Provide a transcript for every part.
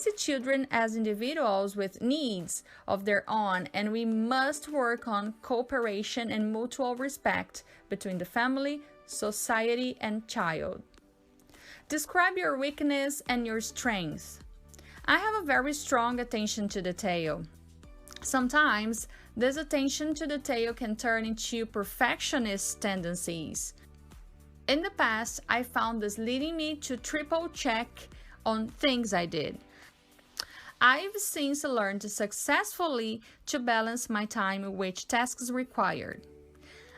see children as individuals with needs of their own, and we must work on cooperation and mutual respect between the family, society, and child. Describe your weakness and your strength. I have a very strong attention to detail. Sometimes, this attention to detail can turn into perfectionist tendencies. In the past, I found this leading me to triple check on things I did. I've since learned successfully to balance my time with tasks required.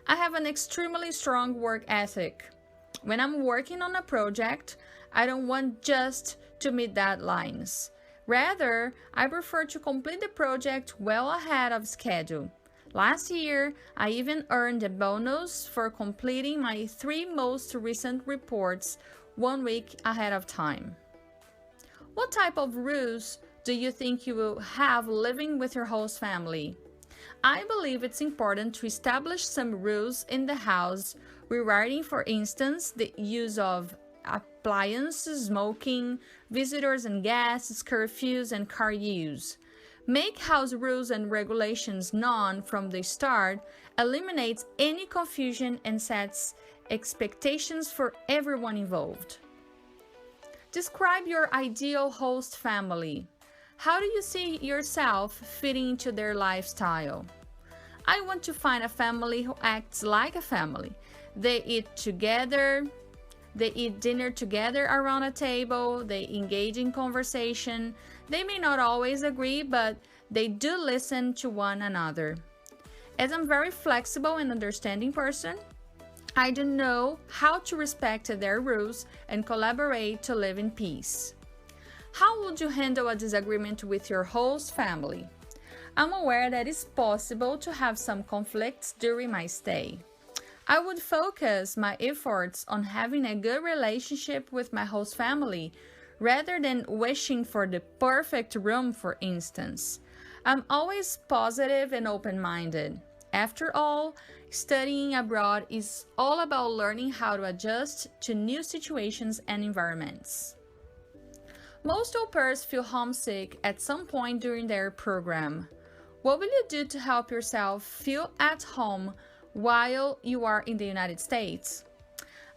I have an extremely strong work ethic. When I'm working on a project, I don't want just to meet deadlines. Rather, I prefer to complete the project well ahead of schedule. Last year, I even earned a bonus for completing my 3 most recent reports 1 week ahead of time. What type of rules do you think you will have living with your host family? I believe it's important to establish some rules in the house regarding, for instance, the use of appliances, smoking, visitors and guests, curfews, and car use. Make house rules and regulations known from the start, eliminates any confusion, and sets expectations for everyone involved. Describe your ideal host family. How do you see yourself fitting into their lifestyle? I want to find a family who acts like a family. They eat together, they eat dinner together around a table, they engage in conversation. They may not always agree, but they do listen to one another. As I'm a very flexible and understanding person, I do know how to respect their rules and collaborate to live in peace. How would you handle a disagreement with your host family? I'm aware that it's possible to have some conflicts during my stay. I would focus my efforts on having a good relationship with my host family rather than wishing for the perfect room, for instance. I'm always positive and open-minded. After all, studying abroad is all about learning how to adjust to new situations and environments. Most au pairs feel homesick at some point during their program. What will you do to help yourself feel at home while you are in the United States?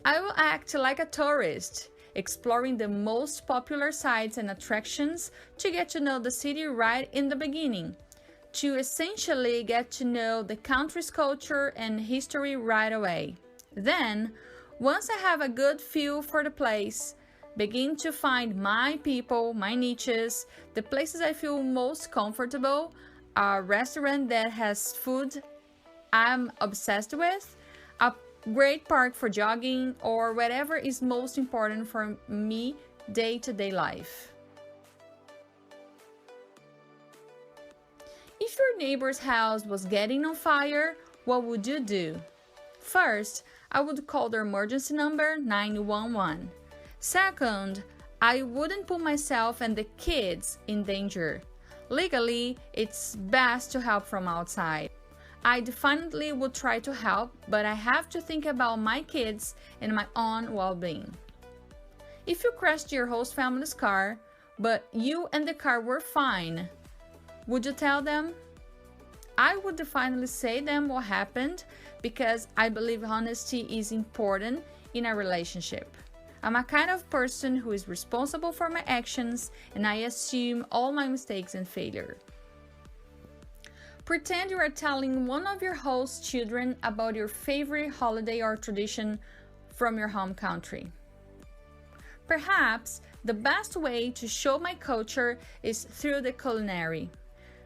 I will act like a tourist, exploring the most popular sites and attractions to get to know the city right in the beginning, to essentially get to know the country's culture and history right away. Then, once I have a good feel for the place, begin to find my people, my niches, the places I feel most comfortable, a restaurant that has food I'm obsessed with, a great park for jogging, or whatever is most important for me day-to-day life. If your neighbor's house was getting on fire, what would you do? First, I would call the emergency number 911. Second, I wouldn't put myself and the kids in danger. Legally, it's best to help from outside. I definitely would try to help, but I have to think about my kids and my own well-being. If you crashed your host family's car, but you and the car were fine, would you tell them? I would definitely say them what happened because I believe honesty is important in a relationship. I'm a kind of person who is responsible for my actions and I assume all my mistakes and failure. Pretend you are telling one of your host children about your favorite holiday or tradition from your home country. Perhaps the best way to show my culture is through the culinary.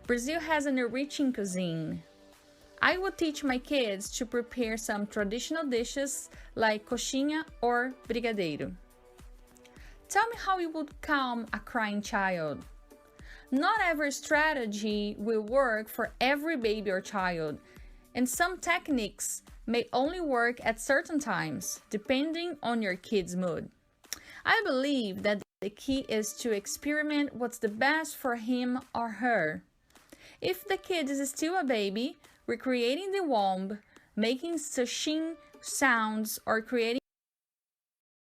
Brazil has an enriching cuisine. I would teach my kids to prepare some traditional dishes like coxinha or brigadeiro. Tell me how you would calm a crying child. Not every strategy will work for every baby or child, and some techniques may only work at certain times, depending on your kid's mood. I believe that the key is to experiment what's the best for him or her. If the kid is still a baby, recreating the womb, making succinct sounds, or creating